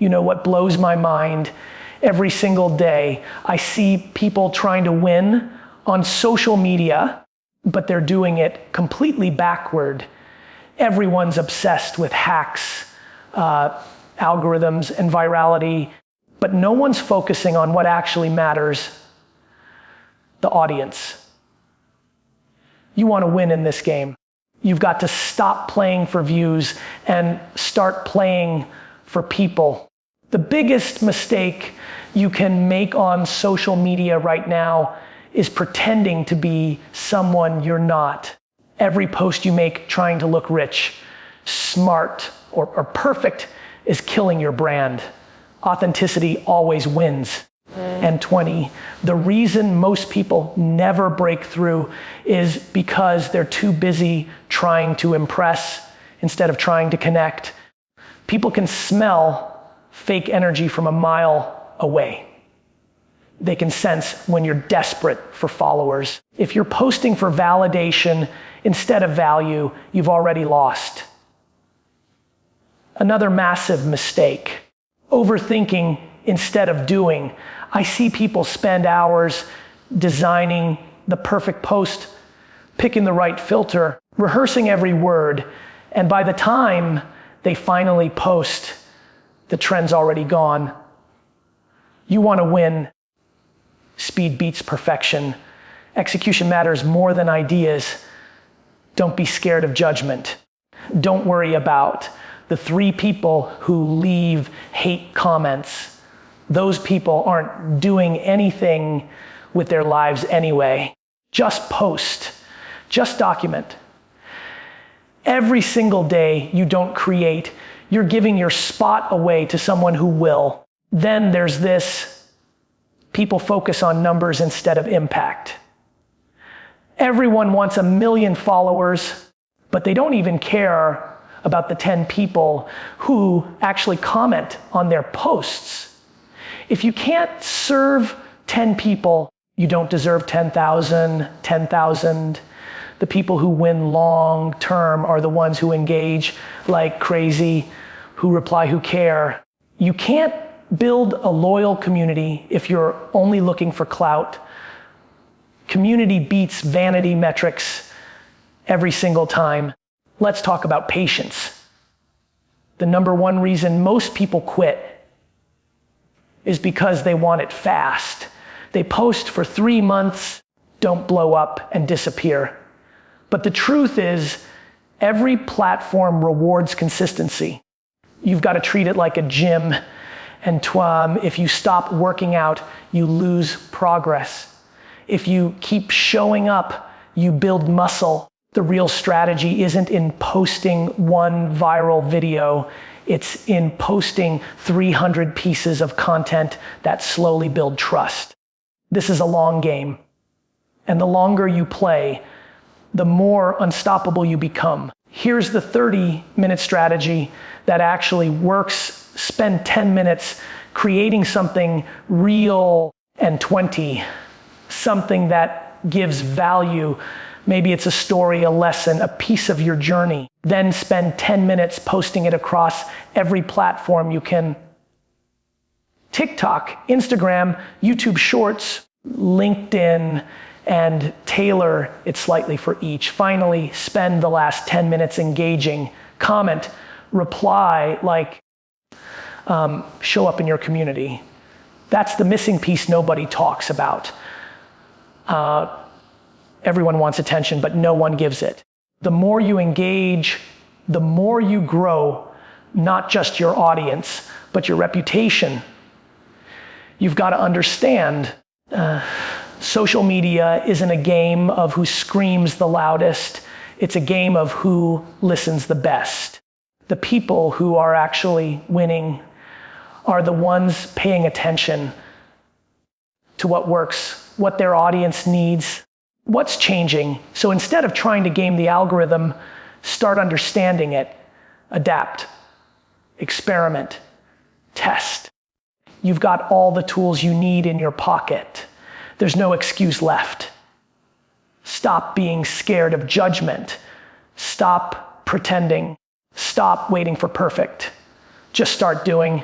You know what blows my mind? Every single day, I see people trying to win on social media, but they're doing it completely backward. Everyone's obsessed with hacks, algorithms, and virality, but no one's focusing on what actually matters: the audience. You want to win in this game. You've got to stop playing for views and start playing for people. The biggest mistake you can make on social media right now is pretending to be someone you're not. Every post you make trying to look rich, smart, or perfect is killing your brand. Authenticity always wins. And 20, the reason most people never break through is because they're too busy trying to impress instead of trying to connect. People can smell fake energy from a mile away. They can sense when you're desperate for followers. If you're posting for validation instead of value, you've already lost. Another massive mistake: overthinking instead of doing. I see people spend hours designing the perfect post, picking the right filter, rehearsing every word, and by the time they finally post, the trend's already gone. You want to win. Speed beats perfection. Execution matters more than ideas. Don't be scared of judgment. Don't worry about the 3 people who leave hate comments. Those people aren't doing anything with their lives anyway. Just post. Just document. Every single day you don't create, you're giving your spot away to someone who will. Then there's this: people focus on numbers instead of impact. Everyone wants 1 million followers, but they don't even care about the 10 people who actually comment on their posts. If you can't serve 10 people, you don't deserve 10,000, 10,000. The people who win long term are the ones who engage like crazy, who reply, who care. You can't build a loyal community if you're only looking for clout. Community beats vanity metrics every single time. Let's talk about patience. The number 1 reason most people quit is because they want it fast. They post for 3 months, don't blow up, and disappear. But the truth is, every platform rewards consistency. You've got to treat it like a gym, and if you stop working out, you lose progress. If you keep showing up, you build muscle. The real strategy isn't in posting 1 viral video, it's in posting 300 pieces of content that slowly build trust. This is a long game, and the longer you play, the more unstoppable you become. Here's the 30-minute strategy that actually works. Spend 10 minutes creating something real, and 20, something that gives value. Maybe it's a story, a lesson, a piece of your journey. Then spend 10 minutes posting it across every platform you can. TikTok, Instagram, YouTube Shorts, LinkedIn, and tailor it slightly for each. Finally, spend the last 10 minutes engaging. Comment, reply, show up in your community. That's the missing piece nobody talks about. Everyone wants attention, but no one gives it. The more you engage, the more you grow, not just your audience, but your reputation. You've got to understand, social media isn't a game of who screams the loudest. It's a game of who listens the best. The people who are actually winning are the ones paying attention to what works, what their audience needs, what's changing. So instead of trying to game the algorithm, start understanding it, adapt, experiment, test. You've got all the tools you need in your pocket. There's no excuse left. Stop being scared of judgment. Stop pretending. Stop waiting for perfect. Just start doing,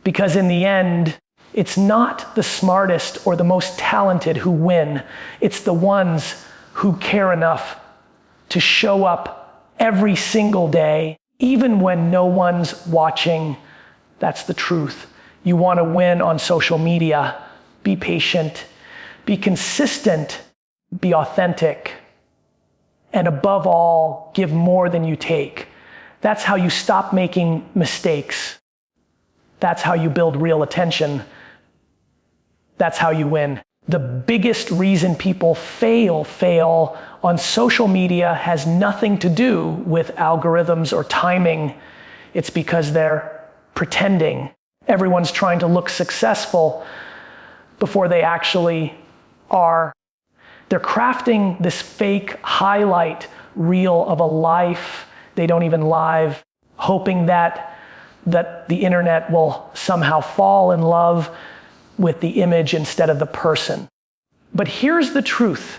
Because in the end, it's not the smartest or the most talented who win. It's the ones who care enough to show up every single day, even when no one's watching. That's the truth. You want to win on social media. Be patient, be consistent, be authentic, and above all, give more than you take. That's how you stop making mistakes. That's how you build real attention. That's how you win. The biggest reason people fail on social media has nothing to do with algorithms or timing. It's because they're pretending. Everyone's trying to look successful before they actually are. They're crafting this fake highlight reel of a life they don't even live, hoping that the internet will somehow fall in love with the image instead of the person. But here's the truth.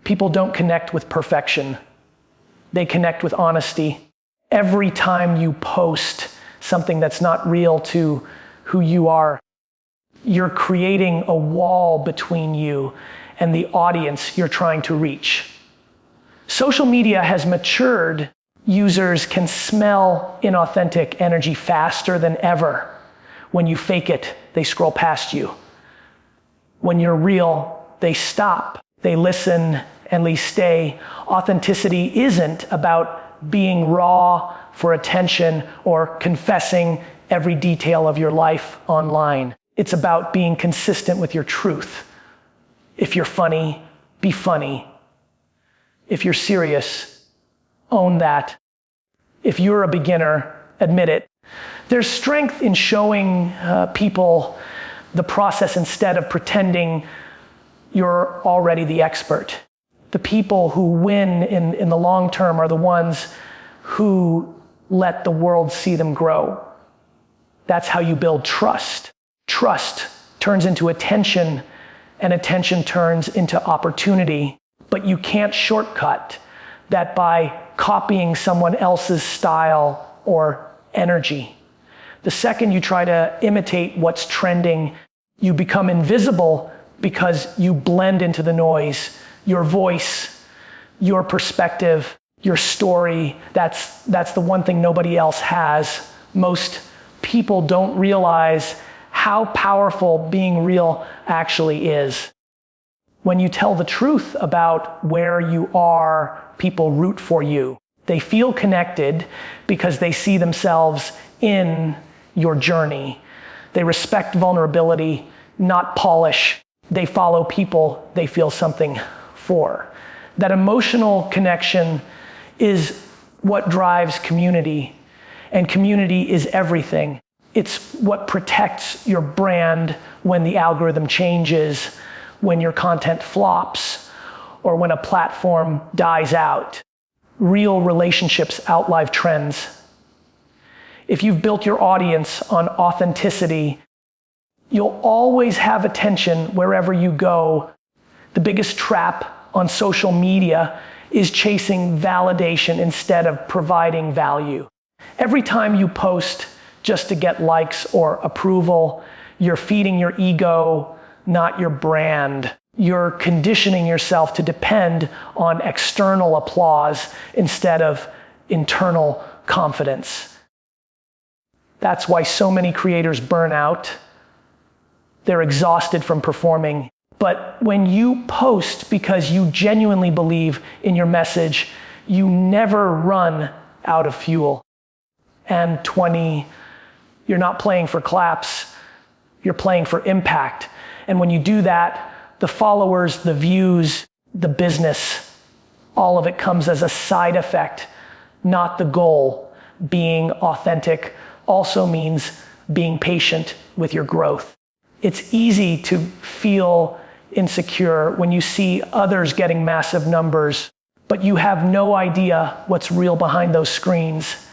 People don't connect with perfection. They connect with honesty. Every time you post something that's not real to who you are, you're creating a wall between you and the audience you're trying to reach. Social media has matured. Users can smell inauthentic energy faster than ever. When you fake it, they scroll past you. When you're real, they stop. They listen and they stay. Authenticity isn't about being raw for attention or confessing every detail of your life online. It's about being consistent with your truth. If you're funny, be funny. If you're serious, own that. If you're a beginner, admit it. There's strength in showing people the process instead of pretending you're already the expert. The people who win in the long term are the ones who let the world see them grow. That's how you build trust. Trust turns into attention, and attention turns into opportunity. But you can't shortcut that by copying someone else's style or energy. The second you try to imitate what's trending, you become invisible because you blend into the noise. Your voice, your perspective, your story, that's the one thing nobody else has. Most people don't realize how powerful being real actually is. When you tell the truth about where you are, people root for you. They feel connected because they see themselves in your journey. They respect vulnerability, not polish. They follow people they feel something for. That emotional connection is what drives community, and community is everything. It's what protects your brand when the algorithm changes, when your content flops, or when a platform dies out. Real relationships outlive trends. If you've built your audience on authenticity, you'll always have attention wherever you go. The biggest trap on social media is chasing validation instead of providing value. Every time you post just to get likes or approval, you're feeding your ego, not your brand. You're conditioning yourself to depend on external applause instead of internal confidence. That's why so many creators burn out. They're exhausted from performing. But when you post because you genuinely believe in your message, you never run out of fuel. And 20, you're not playing for claps, you're playing for impact. And when you do that, the followers, the views, the business, all of it comes as a side effect, not the goal. Being authentic also means being patient with your growth. It's easy to feel insecure when you see others getting massive numbers, but you have no idea what's real behind those screens.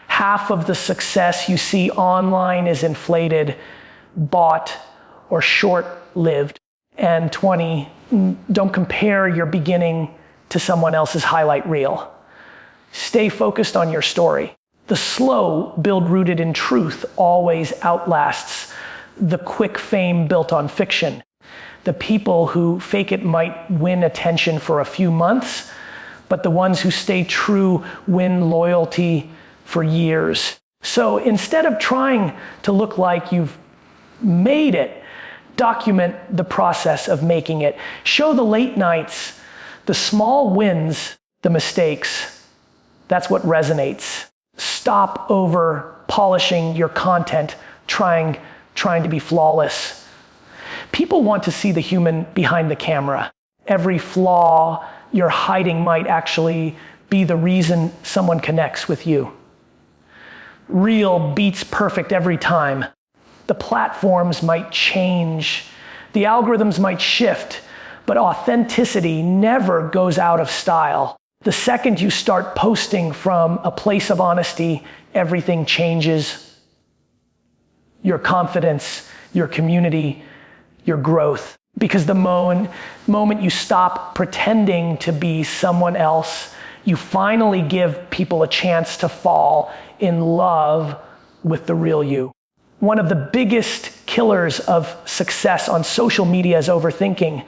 Half of the success you see online is inflated, bought, or short-lived. And 20, don't compare your beginning to someone else's highlight reel. Stay focused on your story. The slow build rooted in truth always outlasts the quick fame built on fiction. The people who fake it might win attention for a few months, but the ones who stay true win loyalty for years. So instead of trying to look like you've made it, document the process of making it. Show the late nights, the small wins, the mistakes. That's what resonates. Stop over polishing your content, trying to be flawless. People want to see the human behind the camera. Every flaw you're hiding might actually be the reason someone connects with you. Real beats perfect every time. The platforms might change, the algorithms might shift, but authenticity never goes out of style. The second you start posting from a place of honesty, everything changes. Your confidence, your community, your growth. Because the moment you stop pretending to be someone else, you finally give people a chance to fall in love with the real you. One of the biggest killers of success on social media is overthinking.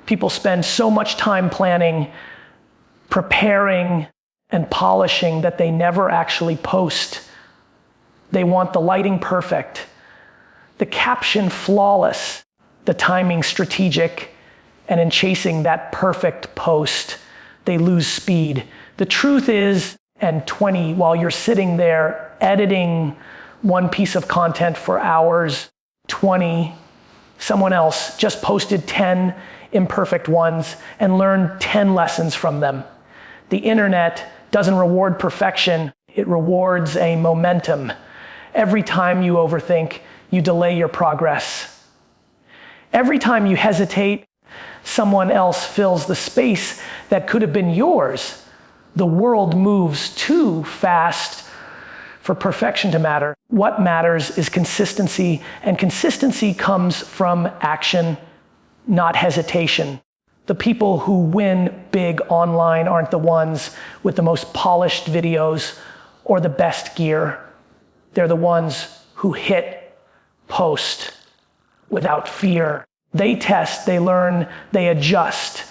People spend so much time planning, preparing, and polishing that they never actually post. They want the lighting perfect, the caption flawless, the timing strategic, and in chasing that perfect post, they lose speed. The truth is, and 20, while you're sitting there editing one piece of content for hours, 20, someone else just posted 10 imperfect ones and learned 10 lessons from them. The internet doesn't reward perfection, it rewards a momentum. Every time you overthink, you delay your progress. Every time you hesitate, someone else fills the space that could have been yours. The world moves too fast for perfection to matter. What matters is consistency, and consistency comes from action, not hesitation. The people who win big online aren't the ones with the most polished videos or the best gear. They're the ones who hit post without fear. They test, they learn, they adjust.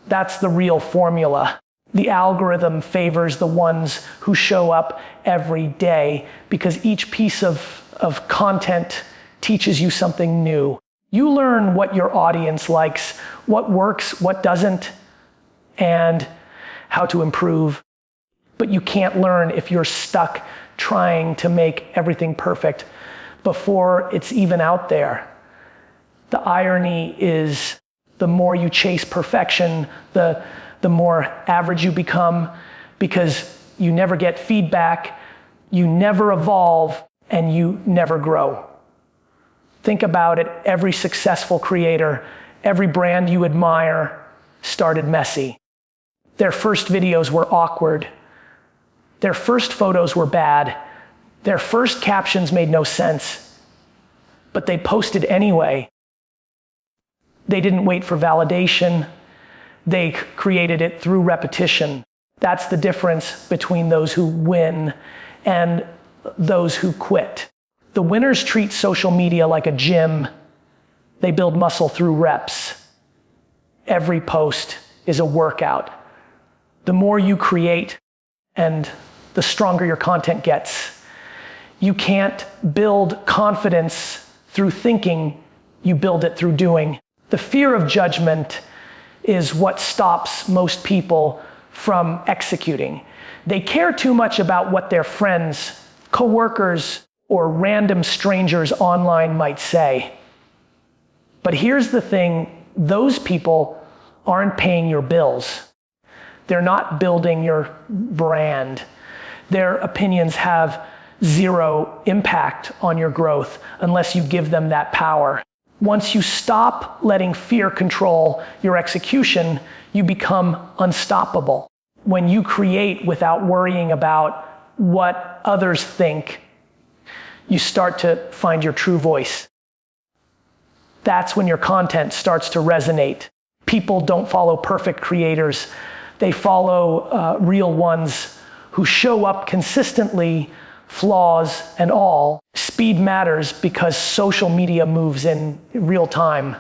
That's the real formula. The algorithm favors the ones who show up every day because each piece of content teaches you something new. You learn what your audience likes, what works, what doesn't, and how to improve. But you can't learn if you're stuck trying to make everything perfect before it's even out there. The irony is the more you chase perfection, the more average you become because you never get feedback, you never evolve, and you never grow. Think about it, every successful creator, every brand you admire started messy. Their first videos were awkward. Their first photos were bad. Their first captions made no sense, but they posted anyway. They didn't wait for validation. They created it through repetition. That's the difference between those who win and those who quit. The winners treat social media like a gym. They build muscle through reps. Every post is a workout. The more you create and the stronger your content gets. You can't build confidence through thinking, you build it through doing. The fear of judgment is what stops most people from executing. They care too much about what their friends, coworkers, or random strangers online might say. But here's the thing, those people aren't paying your bills. They're not building your brand. Their opinions have zero impact on your growth unless you give them that power. Once you stop letting fear control your execution, you become unstoppable. When you create without worrying about what others think, you start to find your true voice. That's when your content starts to resonate. People don't follow perfect creators. They follow real ones who show up consistently, flaws and all. Speed matters because social media moves in real time.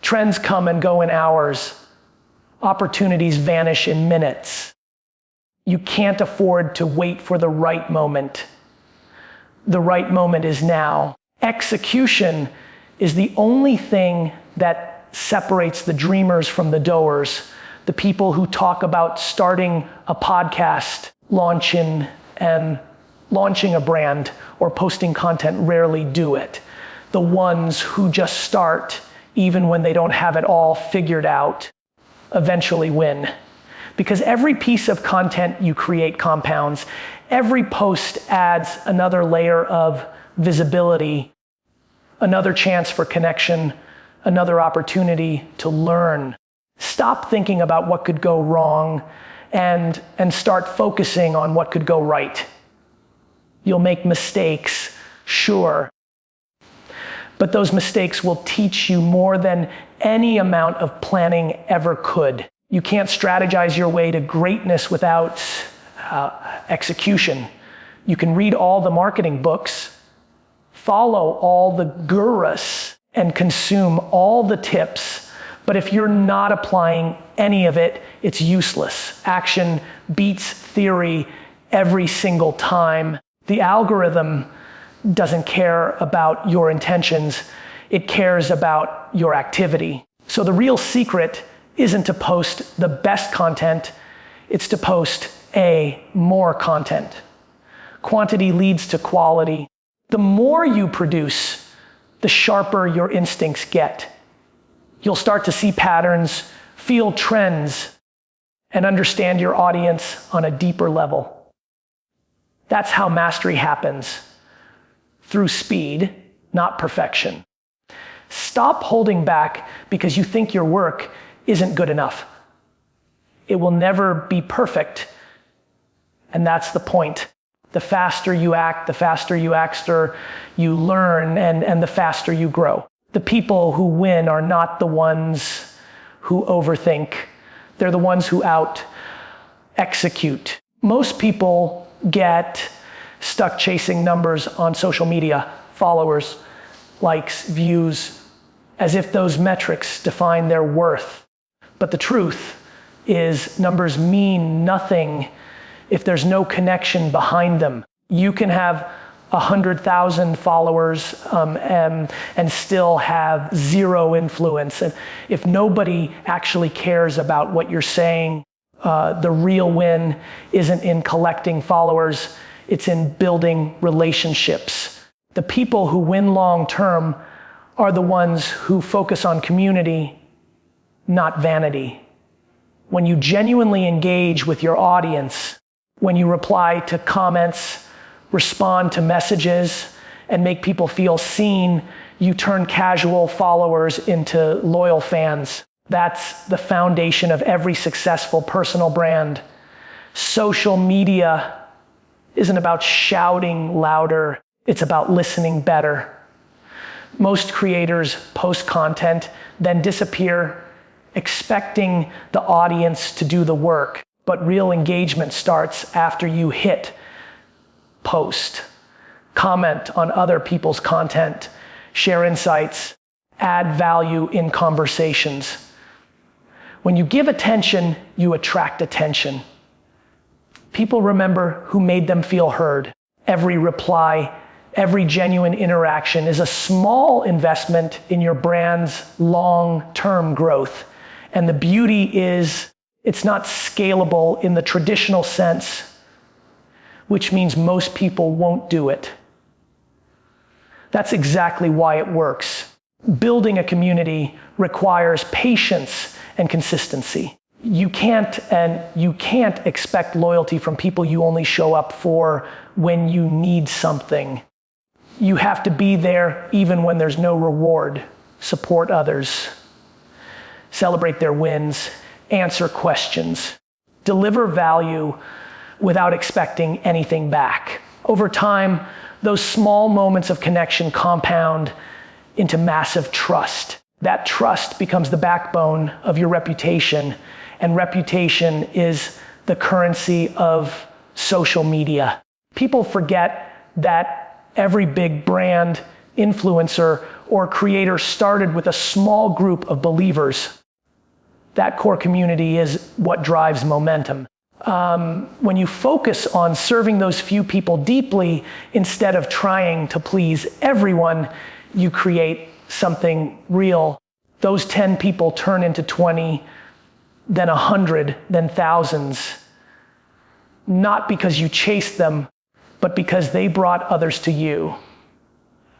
Trends come and go in hours. Opportunities vanish in minutes. You can't afford to wait for the right moment. The right moment is now. Execution is the only thing that separates the dreamers from the doers. The people who talk about starting a podcast, launching a brand, or posting content rarely do it. The ones who just start, even when they don't have it all figured out, eventually win. Because every piece of content you create compounds. Every post adds another layer of visibility, another chance for connection, another opportunity to learn. Stop thinking about what could go wrong and start focusing on what could go right. You'll make mistakes, sure, but those mistakes will teach you more than any amount of planning ever could. You can't strategize your way to greatness without execution. You can read all the marketing books, follow all the gurus, and consume all the tips, but if you're not applying any of it, it's useless. Action beats theory every single time. The algorithm doesn't care about your intentions, it cares about your activity. So the real secret isn't to post the best content, it's to post more content. Quantity leads to quality. The more you produce, the sharper your instincts get. You'll start to see patterns, feel trends, and understand your audience on a deeper level. That's how mastery happens, through speed, not perfection. Stop holding back because you think your work isn't good enough. It will never be perfect, and that's the point. The faster you act, the faster you learn, and the faster you grow. The people who win are not the ones who overthink. They're the ones who execute. Most people get stuck chasing numbers on social media, followers, likes, views, as if those metrics define their worth. But the truth is numbers mean nothing if there's no connection behind them. You can have 100,000 followers and still have zero influence. And if nobody actually cares about what you're saying, the real win isn't in collecting followers, it's in building relationships. The people who win long term are the ones who focus on community, not vanity. When you genuinely engage with your audience, when you reply to comments, respond to messages, and make people feel seen, you turn casual followers into loyal fans. That's the foundation of every successful personal brand. Social media isn't about shouting louder, it's about listening better. Most creators post content, then disappear, expecting the audience to do the work. But real engagement starts after you hit post, comment on other people's content, share insights, add value in conversations. When you give attention, you attract attention. People remember who made them feel heard. Every reply, every genuine interaction is a small investment in your brand's long-term growth. And the beauty is, it's not scalable in the traditional sense, which means most people won't do it. That's exactly why it works. Building a community requires patience and consistency. You can't expect loyalty from people you only show up for when you need something. You have to be there even when there's no reward. Support others. Celebrate their wins. Answer questions. Deliver value without expecting anything back. Over time, those small moments of connection compound into massive trust. That trust becomes the backbone of your reputation, and reputation is the currency of social media. People forget that every big brand, influencer, or creator started with a small group of believers. That core community is what drives momentum. When you focus on serving those few people deeply instead of trying to please everyone, you create something real. Those 10 people turn into 20, then 100, then thousands. Not because you chased them, but because they brought others to you.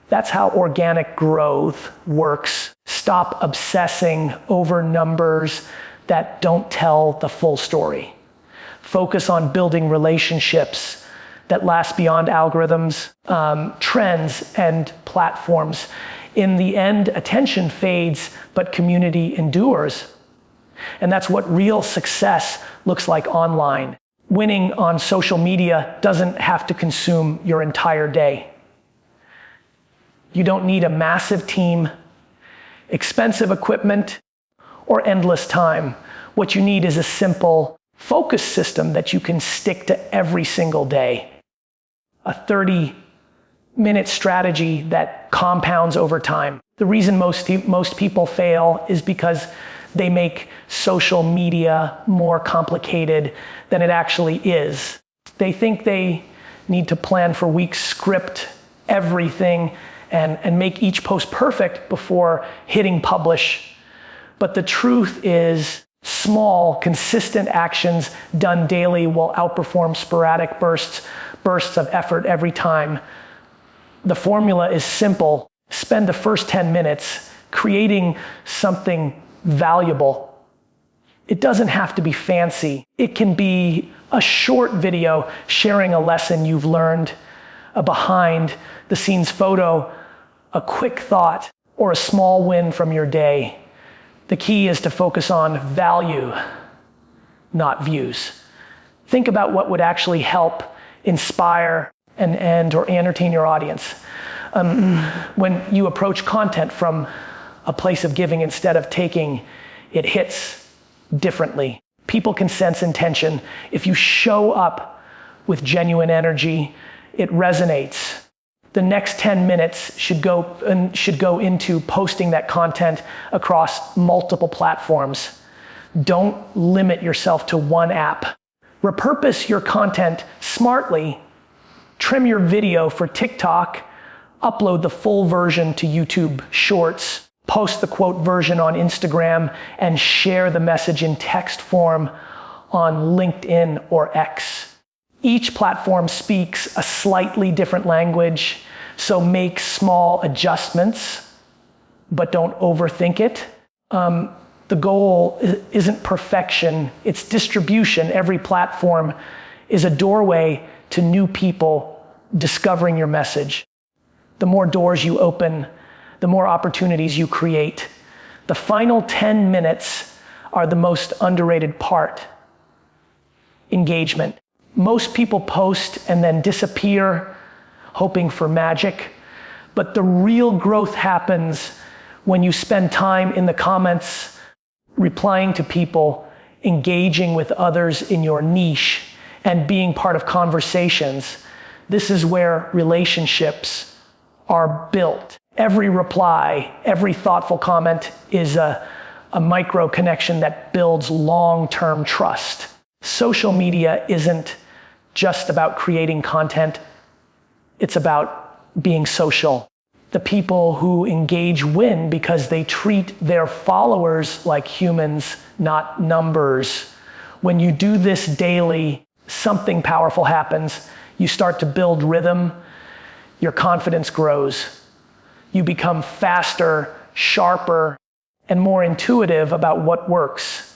That's how organic growth works. Stop obsessing over numbers that don't tell the full story. Focus on building relationships that last beyond algorithms, trends, and platforms. In the end, attention fades, but community endures. And that's what real success looks like online. Winning on social media doesn't have to consume your entire day. You don't need a massive team, expensive equipment, or endless time. What you need is a simple focus system that you can stick to every single day. A 30-minute strategy that compounds over time. The reason most people fail is because they make social media more complicated than it actually is. They think they need to plan for weeks, script everything, and make each post perfect before hitting publish. But the truth is, small, consistent actions done daily will outperform sporadic bursts of effort every time. The formula is simple. Spend the first 10 minutes creating something valuable. It doesn't have to be fancy. It can be a short video sharing a lesson you've learned, a behind the scenes photo, a quick thought, or a small win from your day. The key is to focus on value, not views. Think about what would actually help inspire or entertain your audience. When you approach content from a place of giving instead of taking, it hits differently. People can sense intention. If you show up with genuine energy, it resonates. The next 10 minutes should go into posting that content across multiple platforms. Don't limit yourself to one app. Repurpose your content smartly. Trim your video for TikTok. Upload the full version to YouTube Shorts. Post the quote version on Instagram and share the message in text form on LinkedIn or X. Each platform speaks a slightly different language, so make small adjustments, but don't overthink it. The goal isn't perfection, it's distribution. Every platform is a doorway to new people discovering your message. The more doors you open, the more opportunities you create. The final 10 minutes are the most underrated part. Engagement. Most people post and then disappear, hoping for magic. But the real growth happens when you spend time in the comments, replying to people, engaging with others in your niche, and being part of conversations. This is where relationships are built. Every reply, every thoughtful comment is a micro connection that builds long-term trust. Social media isn't just about creating content, it's about being social. The people who engage win because they treat their followers like humans, not numbers. When you do this daily, something powerful happens. You start to build rhythm, your confidence grows. You become faster, sharper, and more intuitive about what works.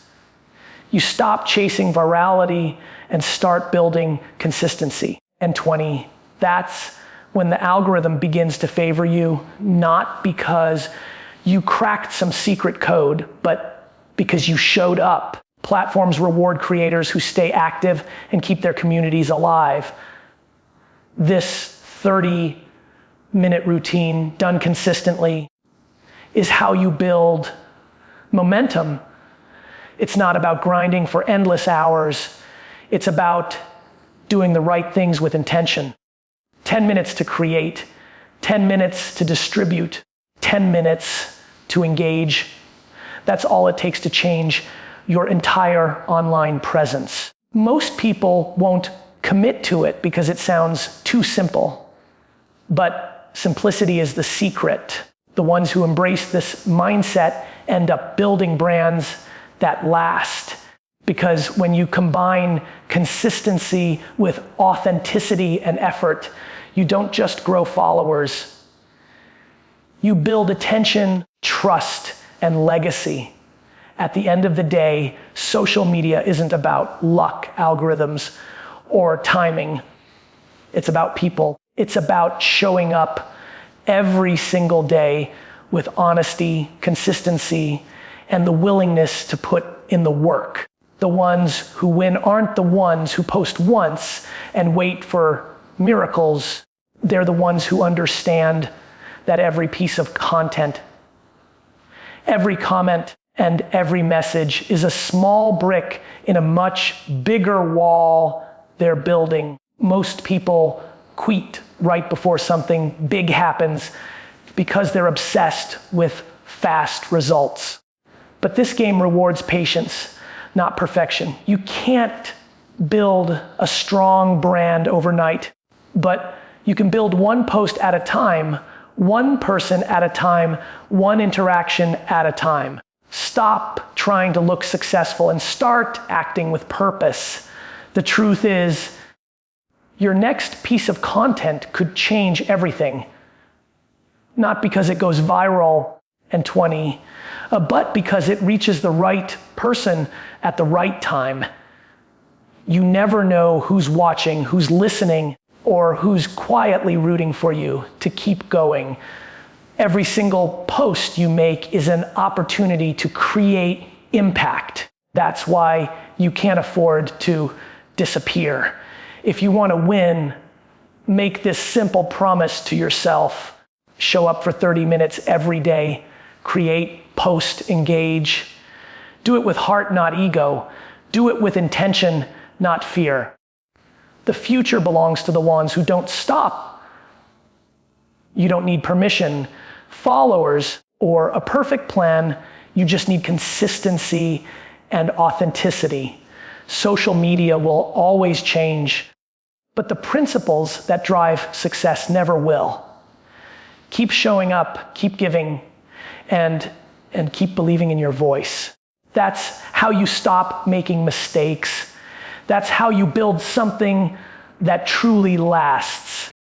You stop chasing virality and start building consistency. And 20, that's when the algorithm begins to favor you, not because you cracked some secret code, but because you showed up. Platforms reward creators who stay active and keep their communities alive. This 30-minute routine done consistently is how you build momentum. It's not about grinding for endless hours. It's about doing the right things with intention. 10 minutes to create, 10 minutes to distribute, 10 minutes to engage. That's all it takes to change your entire online presence. Most people won't commit to it because it sounds too simple. But simplicity is the secret. The ones who embrace this mindset end up building brands that last. Because when you combine consistency with authenticity and effort, you don't just grow followers. You build attention, trust, and legacy. At the end of the day, social media isn't about luck, algorithms, or timing. It's about people. It's about showing up every single day with honesty, consistency, and the willingness to put in the work. The ones who win aren't the ones who post once and wait for miracles. They're the ones who understand that every piece of content, every comment, and every message is a small brick in a much bigger wall they're building. Most people quit right before something big happens because they're obsessed with fast results. But this game rewards patience, not perfection. You can't build a strong brand overnight, but you can build one post at a time, one person at a time, one interaction at a time. Stop trying to look successful and start acting with purpose. The truth is, your next piece of content could change everything. Not because it goes viral and 20, but because it reaches the right person at the right time. You never know who's watching, who's listening, or who's quietly rooting for you to keep going. Every single post you make is an opportunity to create impact. That's why you can't afford to disappear. If you want to win, make this simple promise to yourself. Show up for 30 minutes every day. Create, post, engage. Do it with heart, not ego. Do it with intention, not fear. The future belongs to the ones who don't stop. You don't need permission, followers, or a perfect plan. You just need consistency and authenticity. Social media will always change, but the principles that drive success never will. Keep showing up, keep giving, and keep believing in your voice. That's how you stop making mistakes. That's how you build something that truly lasts.